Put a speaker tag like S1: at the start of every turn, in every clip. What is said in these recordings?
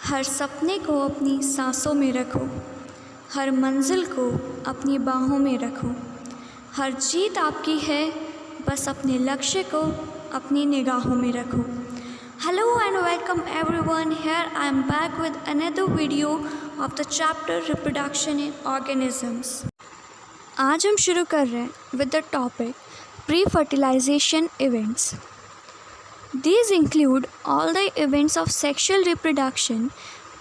S1: हर सपने को अपनी सांसों में रखो, हर मंजिल को अपनी बाहों में रखो। हर जीत आपकी है, बस अपने लक्ष्य को अपनी निगाहों में रखो। Hello and welcome everyone. Here I am back with another video of the chapter Reproduction in Organisms. आज हम शुरू कर रहे हैं with the topic pre-fertilization events. These include all the events of sexual reproduction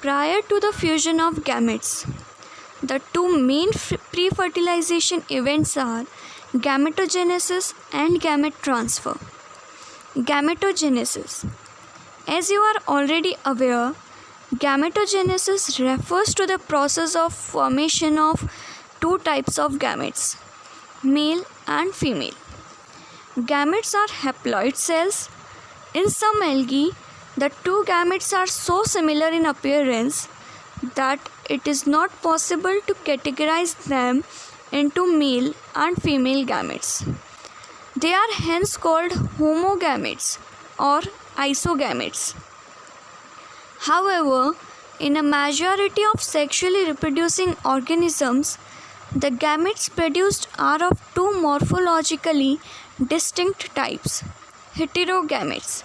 S1: prior to the fusion of gametes. The two main pre-fertilization events are gametogenesis and gamete transfer. Gametogenesis. As you are already aware, gametogenesis refers to the process of formation of two types of gametes, male and female. Gametes are haploid cells. In some algae, the two gametes are so similar in appearance that it is not possible to categorize them into male and female gametes. They are hence called homogametes or isogametes. However, in a majority of sexually reproducing organisms, the gametes produced are of two morphologically distinct types, heterogametes.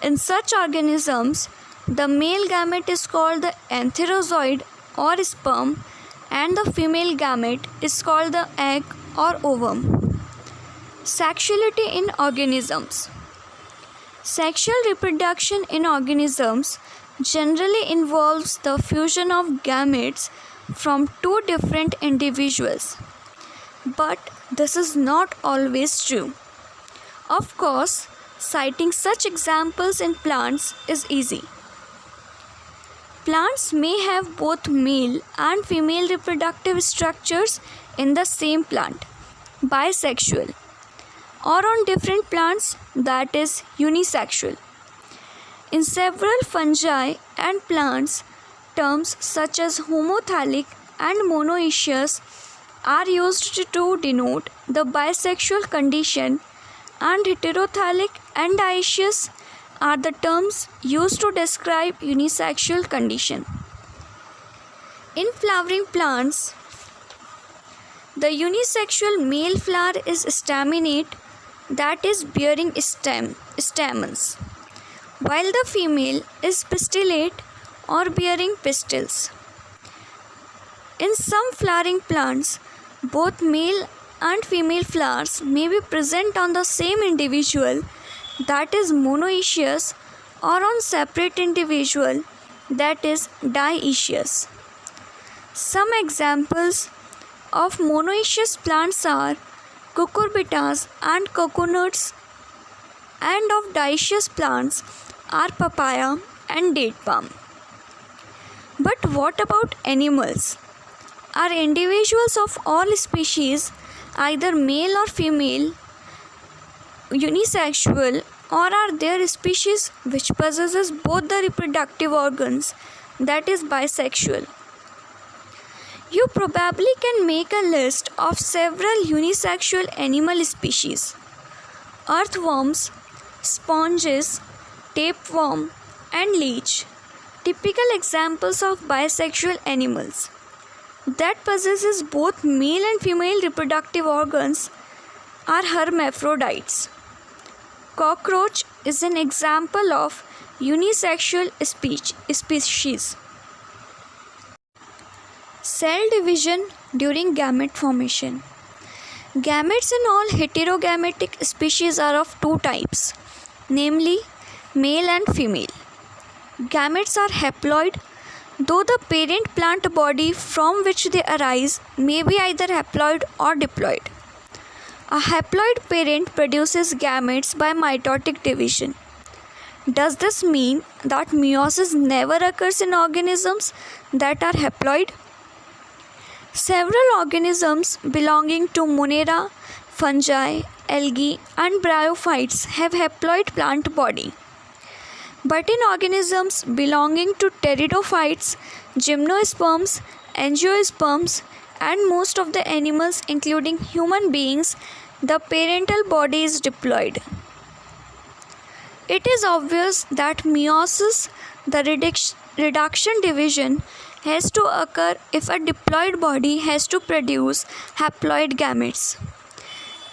S1: In such organisms, the male gamete is called the antherozoid or sperm, and the female gamete is called the egg or ovum. Sexuality in organisms. Sexual reproduction in organisms generally involves the fusion of gametes from two different individuals. But this is not always true. Of course, citing such examples in plants is easy. Plants may have both male and female reproductive structures in the same plant, bisexual, or on different plants, that is unisexual. In several fungi and plants, terms such as homothallic and monoecious are used to denote the bisexual condition, and heterothallic and dioecious are the terms used to describe unisexual condition. In flowering plants, the unisexual male flower is staminate, that is bearing stamens, while the female is pistillate or bearing pistils. In some flowering plants, both male and female flowers may be present on the same individual, that is monoecious, or on separate individual, that is dioecious. Some examples of monoecious plants are cucurbitas and coconuts, and of dioecious plants are papaya and date palm. But what about animals? Are individuals of all species, either male or female, unisexual, or are there species which possesses both the reproductive organs, that is bisexual? You probably can make a list of several unisexual animal species: earthworms, sponges, tapeworm, and leech. Typical examples of bisexual animals that possesses both male and female reproductive organs are hermaphrodites. Cockroach is an example of unisexual species. Cell division during gamete formation. Gametes in all heterogametic species are of two types, namely male and female. Gametes are haploid, though the parent plant body from which they arise may be either haploid or diploid. A haploid parent produces gametes by mitotic division. Does this mean that meiosis never occurs in organisms that are haploid? Several organisms belonging to Monera, fungi, algae, and bryophytes have haploid plant body. But in organisms belonging to pteridophytes, gymnosperms, angiosperms, and most of the animals including human beings, the parental body is diploid. It is obvious that meiosis The reduction division has to occur if a diploid body has to produce haploid gametes.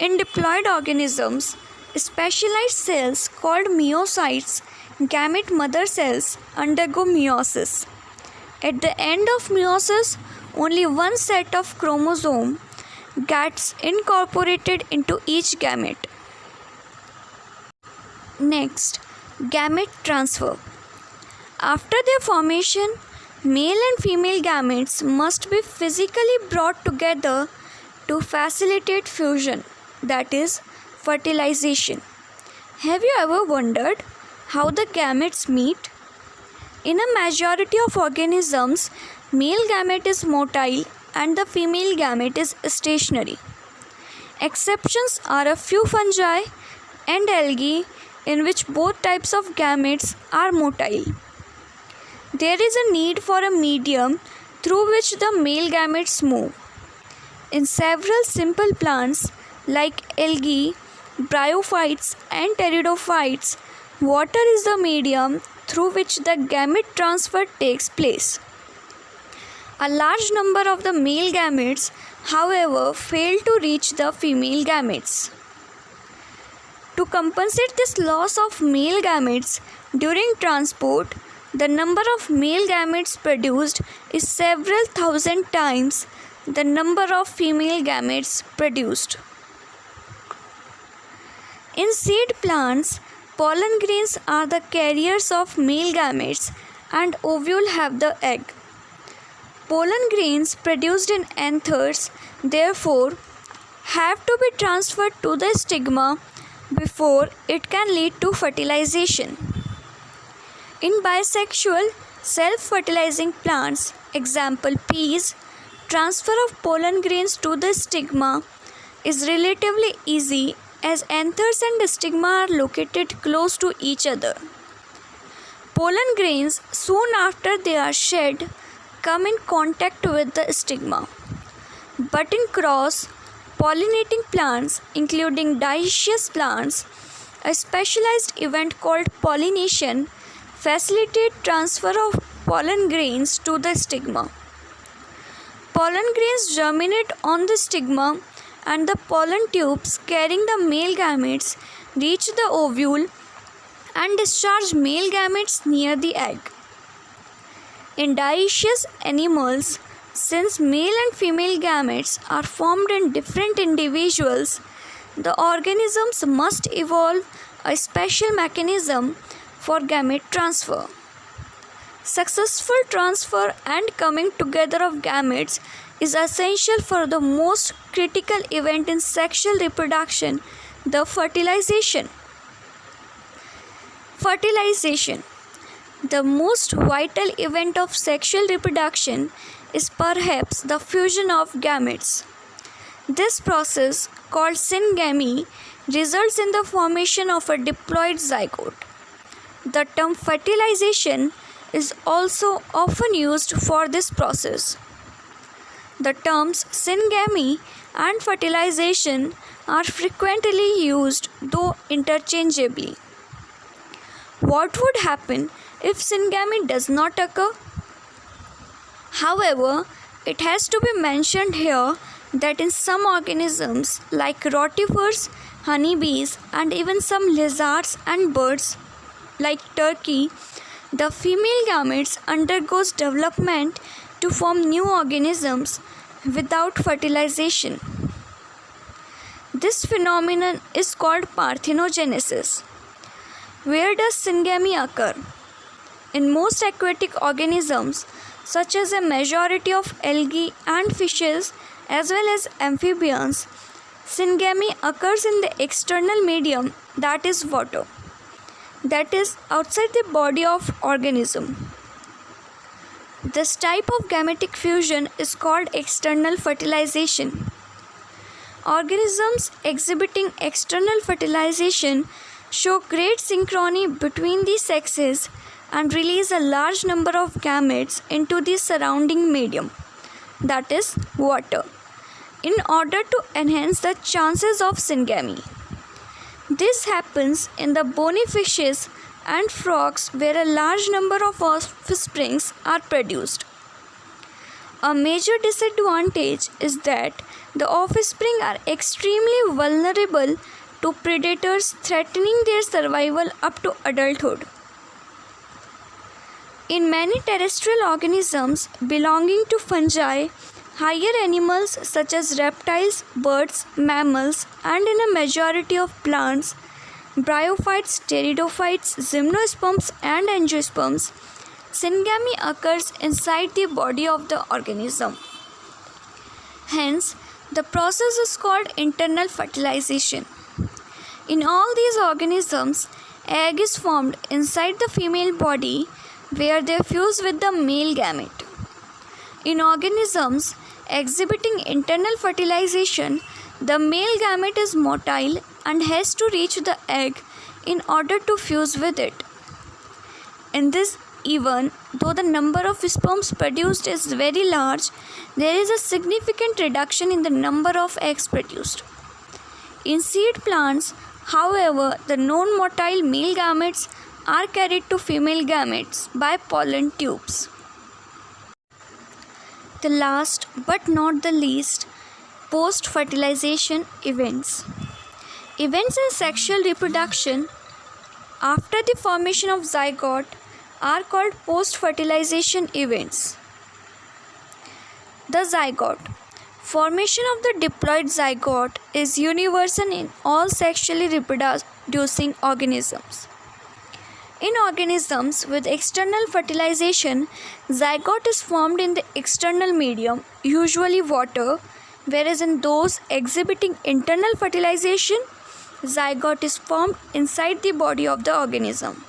S1: In diploid organisms, specialized cells called myocytes, gamete mother cells, undergo meiosis. At the end of meiosis, only one set of chromosome gets incorporated into each gamete. Next, gamete transfer. After their formation, male and female gametes must be physically brought together to facilitate fusion, that is, fertilization. Have you ever wondered how the gametes meet? In a majority of organisms, male gamete is motile and the female gamete is stationary. Exceptions are a few fungi and algae in which both types of gametes are motile. There is a need for a medium through which the male gametes move. In several simple plants like algae, bryophytes and pteridophytes, water is the medium through which the gamete transfer takes place. A large number of the male gametes, however, fail to reach the female gametes. To compensate this loss of male gametes during transport, the number of male gametes produced is several thousand times the number of female gametes produced. In seed plants, pollen grains are the carriers of male gametes and ovule have the egg. Pollen grains produced in anthers, therefore, have to be transferred to the stigma before it can lead to fertilization. In bisexual, self-fertilizing plants, example peas, transfer of pollen grains to the stigma is relatively easy as anthers and stigma are located close to each other. Pollen grains, soon after they are shed, come in contact with the stigma. But in cross-pollinating plants, including dioecious plants, a specialized event called pollination facilitates transfer of pollen grains to the stigma. Pollen grains germinate on the stigma and the pollen tubes carrying the male gametes reach the ovule and discharge male gametes near the egg. In dioecious animals, since male and female gametes are formed in different individuals, the organisms must evolve a special mechanism for gamete transfer. Successful transfer and coming together of gametes is essential for the most critical event in sexual reproduction, the fertilization. Fertilization. The most vital event of sexual reproduction is perhaps the fusion of gametes. This process, called syngamy, results in the formation of a diploid zygote. The term fertilization is also often used for this process. The terms syngamy and fertilization are frequently used, though interchangeably. What would happen if syngamy does not occur? However, it has to be mentioned here that in some organisms like rotifers, honeybees, and even some lizards and birds like turkey, the female gametes undergoes development to form new organisms without fertilization. This phenomenon is called parthenogenesis. Where does syngamy occur? In most aquatic organisms, such as a majority of algae and fishes as well as amphibians, syngamy occurs in the external medium, that is water, that is outside the body of organism. This type of gametic fusion is called external fertilization. Organisms exhibiting external fertilization show great synchrony between the sexes and release a large number of gametes into the surrounding medium, that is water, in order to enhance the chances of syngamy. This happens in the bony fishes and frogs where a large number of offsprings are produced. A major disadvantage is that the offspring are extremely vulnerable to predators, threatening their survival up to adulthood. In many terrestrial organisms belonging to fungi, higher animals such as reptiles, birds, mammals, and in a majority of plants, bryophytes, pteridophytes, gymnosperms, and angiosperms, syngamy occurs inside the body of the organism. Hence, the process is called internal fertilization. In all these organisms, egg is formed inside the female body where they fuse with the male gamete. In organisms exhibiting internal fertilization, the male gamete is motile and has to reach the egg in order to fuse with it. In this, even though the number of sperms produced is very large, there is a significant reduction in the number of eggs produced. In seed plants, however, the non-motile male gametes are carried to female gametes by pollen tubes. The last but not the least, post-fertilization events. Events in sexual reproduction after the formation of zygote are called post-fertilization events. The zygote. Formation of the diploid zygote is universal in all sexually reproducing organisms. In organisms with external fertilization, zygote is formed in the external medium, usually water, whereas in those exhibiting internal fertilization, zygote is formed inside the body of the organism.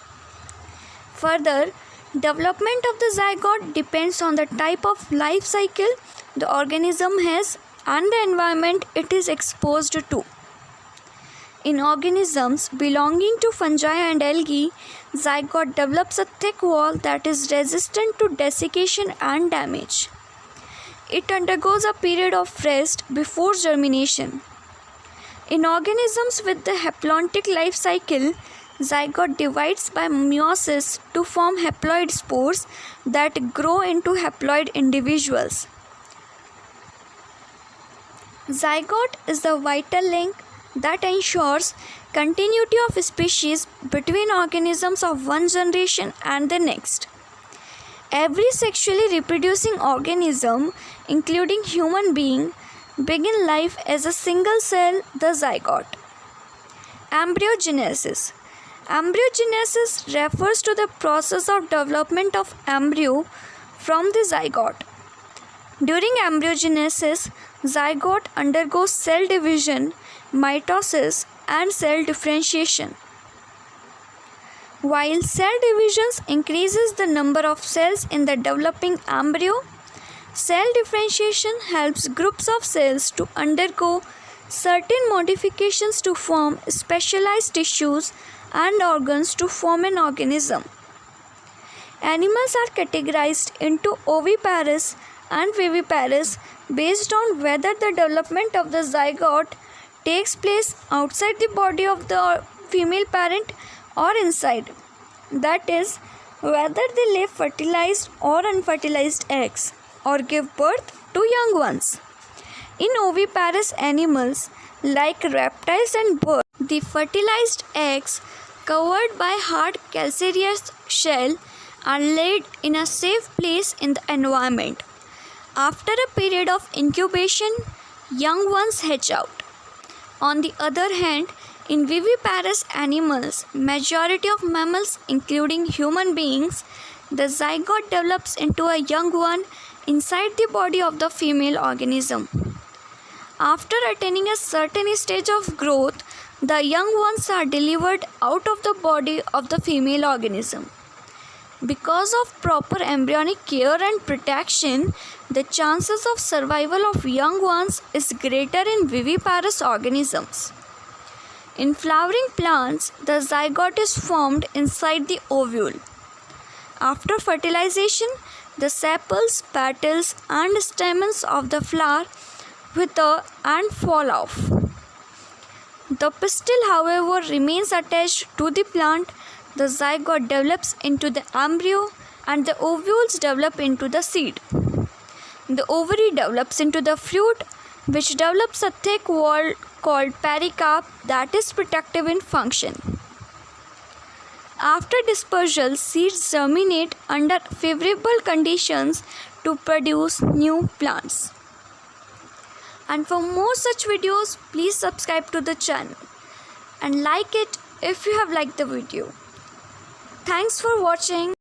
S1: Further, development of the zygote depends on the type of life cycle the organism has and the environment it is exposed to. In organisms belonging to fungi and algae, zygote develops a thick wall that is resistant to desiccation and damage. It undergoes a period of rest before germination. In organisms with the haplontic life cycle, zygote divides by meiosis to form haploid spores that grow into haploid individuals. Zygote is the vital link that ensures continuity of species between organisms of one generation and the next. Every sexually reproducing organism, including human being, begin life as a single cell, the zygote. Embryogenesis. Embryogenesis refers to the process of development of embryo from the zygote. During embryogenesis, zygote undergoes cell division, mitosis, and cell differentiation. While cell divisions increases the number of cells in the developing embryo, cell differentiation helps groups of cells to undergo certain modifications to form specialized tissues and organs to form an organism. Animals are categorized into oviparous and viviparous based on whether the development of the zygote takes place outside the body of the female parent or inside. That is, whether they lay fertilized or unfertilized eggs or give birth to young ones. In oviparous animals like reptiles and birds, the fertilized eggs covered by hard calcareous shell are laid in a safe place in the environment. After a period of incubation, young ones hatch out. On the other hand, in viviparous animals, majority of mammals including human beings, the zygote develops into a young one inside the body of the female organism. After attaining a certain stage of growth, the young ones are delivered out of the body of the female organism. Because of proper embryonic care and protection, the chances of survival of young ones is greater in viviparous organisms. In flowering plants, the zygote is formed inside the ovule. After fertilization, the sepals, petals, and stamens of the flower wither and fall off. The pistil, however, remains attached to the plant The zygote develops into the embryo and the ovules develop into the seed. The ovary develops into the fruit, which develops a thick wall called pericarp that is protective in function. After dispersal, seeds germinate under favorable conditions to produce new plants. And for more such videos, please subscribe to the channel and like it if you have liked the video. Thanks for watching.